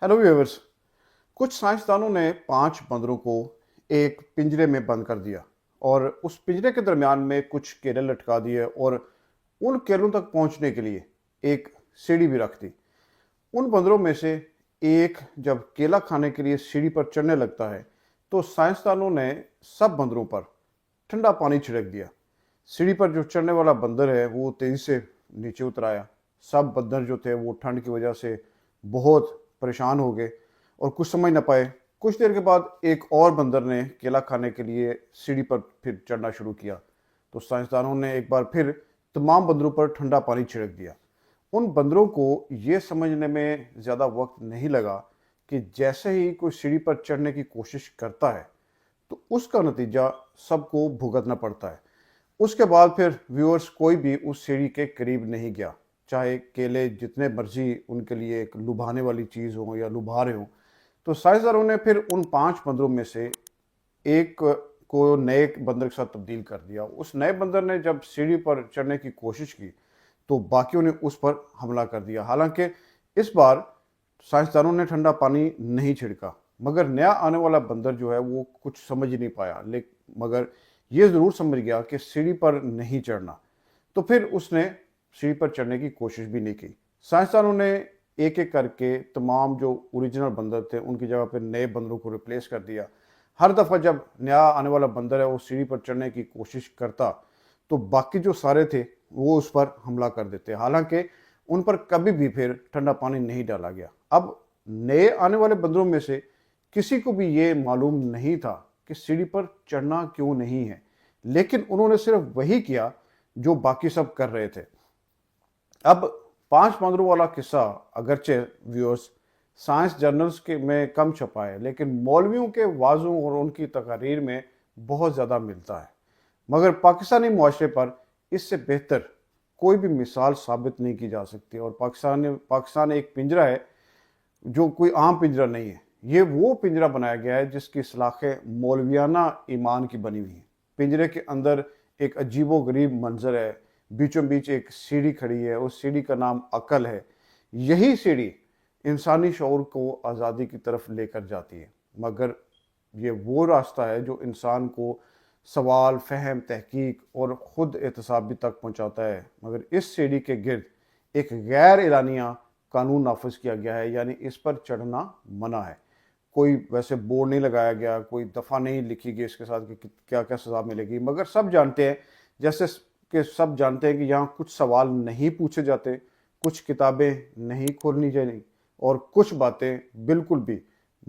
Hello viewers. कुछ साइंसदानों ने 5 बंदरों को एक पिंजरे में बंद कर दिया और उस पिंजरे के दरमियान में कुछ केले लटका दिए और उन केलों तक पहुंचने के लिए एक सीढ़ी भी रख दी। उन बंदरों में से एक जब केला खाने के लिए सीढ़ी पर चढ़ने लगता है तो साइंसदानों ने सब बंदरों पर ठंडा पानी छिड़क दिया। सीढ़ी पर जो चढ़ने वाला बंदर है वो तेजी से नीचे उतर आया। सब बंदर जो थे वो ठंड की वजह से बहुत परेशान हो गए और कुछ समझ ना पाए। कुछ देर के बाद एक और बंदर ने केला खाने के लिए सीढ़ी पर फिर चढ़ना शुरू किया तो साइंसदानों ने एक बार फिर तमाम बंदरों पर ठंडा पानी छिड़क दिया। उन बंदरों को ये समझने में ज़्यादा वक्त नहीं लगा कि जैसे ही कोई सीढ़ी पर चढ़ने की कोशिश करता है तो उसका नतीजा सबको भुगतना पड़ता है। उसके बाद फिर व्यूअर्स कोई भी उस सीढ़ी के करीब नहीं गया, चाहे केले जितने मर्जी उनके लिए एक लुभाने वाली चीज़ हो या लुभा रहे हो। तो साइंसदानों ने फिर उन 5 बंदरों में से एक को नए बंदर के साथ तब्दील कर दिया। उस नए बंदर ने जब सीढ़ी पर चढ़ने की कोशिश की तो बाकियों ने उस पर हमला कर दिया। हालांकि इस बार साइंसदानों ने ठंडा पानी नहीं छिड़का, मगर नया आने वाला बंदर जो है वो कुछ समझ ही नहीं पाया, लेकिन मगर ये ज़रूर समझ गया कि सीढ़ी पर नहीं चढ़ना। तो फिर उसने सीढ़ी पर चढ़ने की कोशिश भी नहीं की। साइंसदानों ने एक एक करके तमाम जो ओरिजिनल बंदर थे उनकी जगह पर नए बंदरों को रिप्लेस कर दिया। हर दफ़ा जब नया आने वाला बंदर है वो सीढ़ी पर चढ़ने की कोशिश करता तो बाकी जो सारे थे वो उस पर हमला कर देते। हालांकि उन पर कभी भी फिर ठंडा पानी नहीं डाला गया। अब नए आने वाले बंदरों में से किसी को भी ये मालूम नहीं था कि सीढ़ी पर चढ़ना क्यों नहीं है, लेकिन उन्होंने सिर्फ वही किया जो बाकी सब कर रहे थे। अब 5 बंदरों वाला किस्सा अगरचे व्यूअर्स साइंस जर्नल्स के में कम छपा है, लेकिन मौलवियों के वाजों और उनकी तकारीर में बहुत ज़्यादा मिलता है। मगर पाकिस्तानी मुआशरे पर इससे बेहतर कोई भी मिसाल साबित नहीं की जा सकती। और पाकिस्तान एक पिंजरा है जो कोई आम पिंजरा नहीं है। ये वो पिंजरा बनाया गया है जिसकी सलाखें मौलवियाना ईमान की बनी हुई हैं। पिंजरे के अंदर एक अजीबो गरीब मंजर है, बीचों बीच एक सीढ़ी खड़ी है, उस सीढ़ी का नाम अकल है। यही सीढ़ी इंसानी शऊर को आज़ादी की तरफ लेकर जाती है, मगर ये वो रास्ता है जो इंसान को सवाल, फहम, तहकीक और ख़ुद एहतसाबी तक पहुँचाता है। मगर इस सीढ़ी के गिर्द एक गैर एलानिया कानून नाफिज किया गया है, यानी इस पर चढ़ना मना है। कोई वैसे बोर्ड नहीं लगाया गया, कोई दफ़ा नहीं लिखी गई इसके साथ कि क्या क्या सज़ा मिलेगी, मगर सब जानते हैं, जैसे कि सब जानते हैं कि यहाँ कुछ सवाल नहीं पूछे जाते, कुछ किताबें नहीं खोलनी चाहिए और कुछ बातें बिल्कुल भी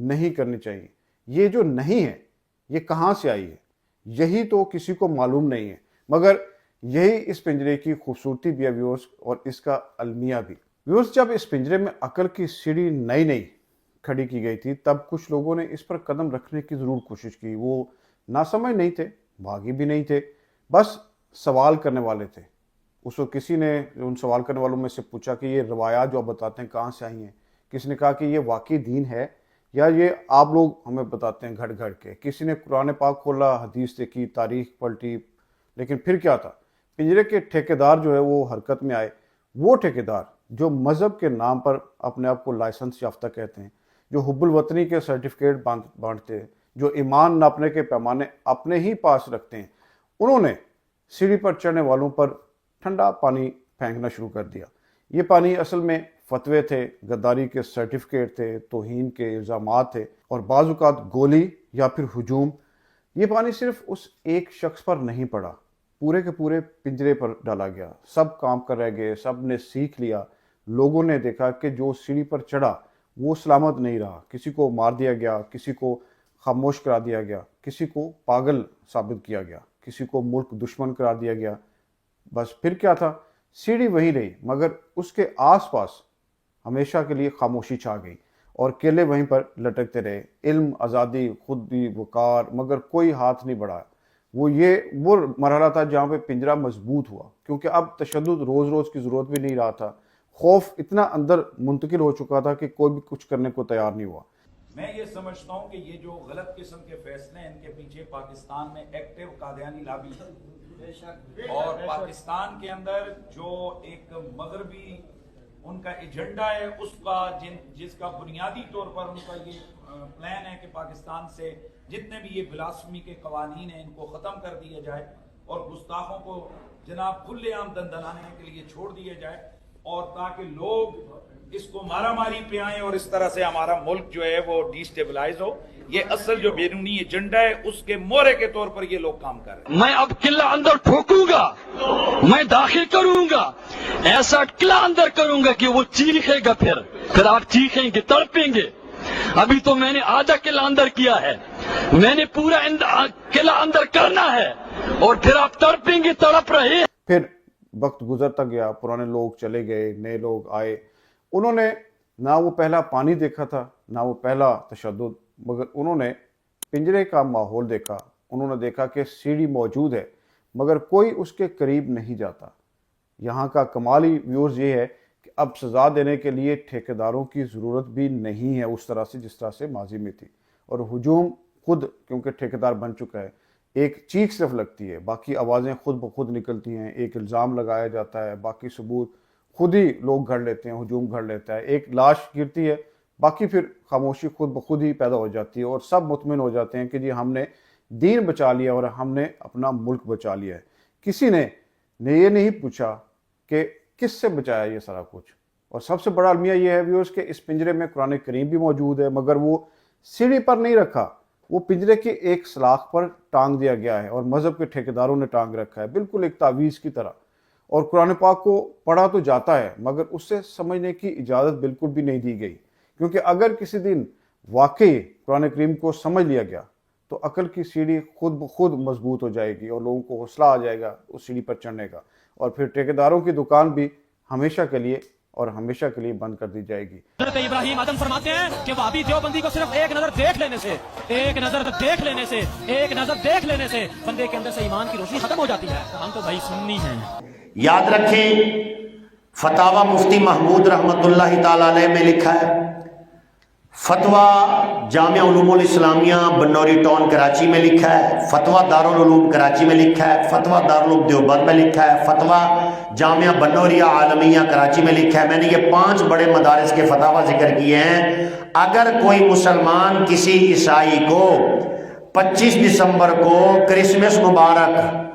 नहीं करनी चाहिए। ये जो नहीं है ये कहाँ से आई है यही तो किसी को मालूम नहीं है, मगर यही इस पिंजरे की खूबसूरती भी है व्यूअर्स, और इसका अलमिया भी। व्यूअर्स, जब इस पिंजरे में अकल की सीढ़ी नई नई खड़ी की गई थी तब कुछ लोगों ने इस पर कदम रखने की ज़रूर कोशिश की। वो नासमझ नहीं थे, भागी भी नहीं थे, बस सवाल करने वाले थे। उसको किसी ने उन सवाल करने वालों में से पूछा कि ये रवायात जो आप बताते हैं कहाँ से आई हैं। किसी ने कहा कि ये वाकई दीन है या ये आप लोग हमें बताते हैं घड़ घड़ के। किसी ने कुरान पाक खोला, हदीस देखी, तारीख पलटी, लेकिन फिर क्या था, पिंजरे के ठेकेदार जो है वो हरकत में आए। वो ठेकेदार जो मज़हब के नाम पर अपने आप को लाइसेंस याफ्ता कहते हैं, जो हुब्बुल वतनी के सर्टिफिकेट बांटते हैं, जो ईमान नापने के पैमाने अपने ही पास रखते हैं, उन्होंने सीढ़ी पर चढ़ने वालों पर ठंडा पानी फेंकना शुरू कर दिया। ये पानी असल में फतवे थे, गद्दारी के सर्टिफिकेट थे, तौहीन के इल्ज़ामात थे और बाज़ औक़ात गोली या फिर हुजूम। ये पानी सिर्फ उस एक शख्स पर नहीं पड़ा, पूरे के पूरे पिंजरे पर डाला गया। सब काम कर रह गए, सब ने सीख लिया। लोगों ने देखा कि जो सीढ़ी पर चढ़ा वो सलामत नहीं रहा, किसी को मार दिया गया, किसी को खामोश करा दिया गया, किसी को पागल साबित किया गया, किसी को मुल्क दुश्मन करार दिया गया। बस फिर क्या था, सीढ़ी वहीं रही, मगर उसके आसपास हमेशा के लिए खामोशी छा गई और केले वहीं पर लटकते रहे। इल्म, आज़ादी, खुदी, वकार, मगर कोई हाथ नहीं बढ़ाया। वो मरहला था जहाँ पे पिंजरा मजबूत हुआ, क्योंकि अब तशद्दुद रोज़ रोज़ की ज़रूरत भी नहीं रहा था। खौफ इतना अंदर मुंतकिल हो चुका था कि कोई भी कुछ करने को तैयार नहीं हुआ। मैं ये समझता हूँ कि ये जो गलत किस्म के फैसले हैं, इनके पीछे पाकिस्तान में एक्टिव कादियानी लॉबी है और पाकिस्तान के अंदर जो एक मगरबी ان کا ایجنڈا ہے اس کا جس کا بنیادی طور پر ان کا یہ پلان ہے کہ پاکستان سے جتنے بھی یہ بلاسفمی کے قوانین ہیں ان کو ختم کر دیا جائے اور گستاخوں کو جناب کھلے عام دندنانے کے لیے چھوڑ دیا جائے، اور تاکہ لوگ اس کو مارا ماری پہ آئیں اور اس طرح سے ہمارا ملک جو ہے وہ ڈی سٹیبلائز ہو۔ یہ اصل جو بیرونی ایجنڈا ہے اس کے مورے کے طور پر یہ لوگ کام کر رہے ہیں۔ میں اب قلعہ اندر ٹھوکوں گا، میں داخل کروں گا، ایسا قلعہ اندر کروں گا کہ وہ چیخے گا، پھر آپ چیخیں گے، تڑپیں گے۔ ابھی تو میں نے آدھا قلعہ اندر کیا ہے، میں نے پورا قلعہ اندر کرنا ہے، اور پھر آپ تڑپیں گے، تڑپ رہے ہیں۔ پھر وقت گزرتا گیا، پرانے لوگ چلے گئے، نئے لوگ آئے، انہوں نے نہ وہ پہلا پانی دیکھا تھا نہ وہ پہلا تشدد، مگر انہوں نے پنجرے کا ماحول دیکھا، انہوں نے دیکھا کہ سیڑھی موجود ہے مگر کوئی اس کے قریب نہیں جاتا۔ یہاں کا کمالی ویورز یہ ہے کہ اب سزا دینے کے لیے ٹھیکیداروں کی ضرورت بھی نہیں ہے اس طرح سے جس طرح سے ماضی میں تھی، اور ہجوم خود کیونکہ ٹھیکیدار بن چکا ہے، ایک چیخ صرف لگتی ہے، باقی آوازیں خود بخود نکلتی ہیں، ایک الزام لگایا جاتا ہے، باقی ثبوت خود ہی لوگ گھڑ لیتے ہیں، ہجوم گھڑ لیتا ہے، ایک لاش گرتی ہے، باقی پھر خاموشی خود بخود ہی پیدا ہو جاتی ہے، اور سب مطمئن ہو جاتے ہیں کہ جی ہم نے دین بچا لیا اور ہم نے اپنا ملک بچا لیا ہے۔ کسی نے یہ نہیں پوچھا کہ کس سے بچایا یہ سارا کچھ۔ اور سب سے بڑا المیہ یہ ہے ویورز کہ اس پنجرے میں قرآن کریم بھی موجود ہے، مگر وہ سیڑھی پر نہیں رکھا، وہ پنجرے کے ایک سلاخ پر ٹانگ دیا گیا ہے، اور مذہب کے ٹھیکیداروں نے ٹانگ رکھا ہے بالکل ایک تعویذ کی طرح۔ اور قرآن پاک کو پڑھا تو جاتا ہے مگر اس سے سمجھنے کی اجازت بالکل بھی نہیں دی گئی، کیونکہ اگر کسی دن واقعی قرآن کریم کو سمجھ لیا گیا تو عقل کی سیڑھی خود بخود مضبوط ہو جائے گی اور لوگوں کو حوصلہ آ جائے گا اس سیڑھی پر چڑھنے کا، اور پھر ٹھیکیداروں کی دکان بھی ہمیشہ کے لیے اور ہمیشہ کے لیے بند کر دی جائے گی۔ حضرت ابراہیم آدم فرماتے ہیں کہ وہابی دیوبندی کو صرف ایک نظر دیکھ لینے سے بندے کے اندر سے ایمان کی روشنی ختم ہو جاتی ہے۔ ہم تو بھائی سنی ہیں۔ یاد رکھیں فتاوی مفتی محمود رحمت اللہ تعالی علیہ میں لکھا ہے، فتویٰ جامعہ علوم الاسلامیہ بنوری ٹاؤن کراچی میں لکھا ہے، فتویٰ دارالعلوم کراچی میں لکھا ہے، فتویٰ دارالعلوم دیوبند میں لکھا ہے، فتویٰ جامعہ بنوریہ عالمیہ کراچی میں لکھا ہے۔ میں نے یہ 5 بڑے مدارس کے فتاویٰ ذکر کیے ہیں۔ اگر کوئی مسلمان کسی عیسائی کو 25 دسمبر کو کرسمس مبارک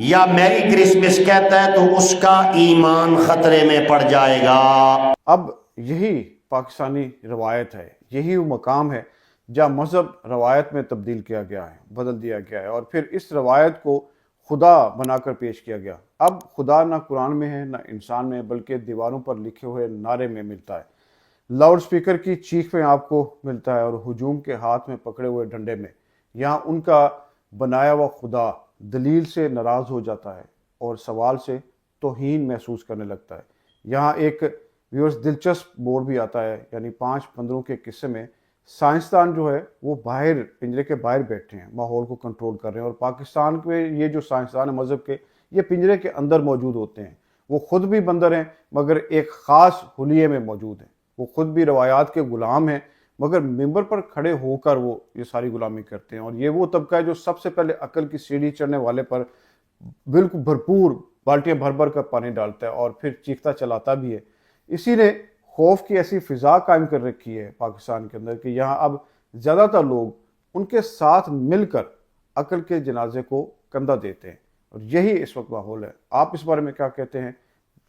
یا میری کرسمس کہتا ہے تو اس کا ایمان خطرے میں پڑ جائے گا۔ اب یہی پاکستانی روایت ہے، یہی وہ مقام ہے جہاں مذہب روایت میں تبدیل کیا گیا ہے، بدل دیا گیا ہے، اور پھر اس روایت کو خدا بنا کر پیش کیا گیا۔ اب خدا نہ قرآن میں ہے نہ انسان میں، بلکہ دیواروں پر لکھے ہوئے نعرے میں ملتا ہے، لاؤڈ سپیکر کی چیخ میں آپ کو ملتا ہے، اور ہجوم کے ہاتھ میں پکڑے ہوئے ڈنڈے میں۔ یہاں ان کا بنایا ہوا خدا دلیل سے ناراض ہو جاتا ہے اور سوال سے توہین محسوس کرنے لگتا ہے۔ یہاں ایک ویورز دلچسپ موڑ بھی آتا ہے، یعنی 5 بندروں کے قصے میں سائنسدان جو ہے وہ باہر پنجرے کے باہر بیٹھے ہیں، ماحول کو کنٹرول کر رہے ہیں، اور پاکستان کے یہ جو سائنسدان ہیں مذہب کے، یہ پنجرے کے اندر موجود ہوتے ہیں، وہ خود بھی بندر ہیں مگر ایک خاص حلیے میں موجود ہیں، وہ خود بھی روایات کے غلام ہیں مگر ممبر پر کھڑے ہو کر وہ یہ ساری غلامی کرتے ہیں۔ اور یہ وہ طبقہ ہے جو سب سے پہلے عقل کی سیڑھی چڑھنے والے پر بالکل بھرپور بالٹیاں بھر بھر کر پانی ڈالتا ہے اور پھر چیختا چلاتا بھی ہے۔ اسی نے خوف کی ایسی فضا قائم کر رکھی ہے پاکستان کے اندر کہ یہاں اب زیادہ تر لوگ ان کے ساتھ مل کر عقل کے جنازے کو کندھا دیتے ہیں، اور یہی اس وقت ماحول ہے۔ آپ اس بارے میں کیا کہتے ہیں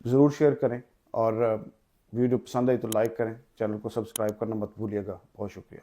ضرور شیئر کریں، اور ویڈیو پسند آئی تو لائک کریں، چینل کو سبسکرائب کرنا مت بھولیے گا۔ بہت شکریہ۔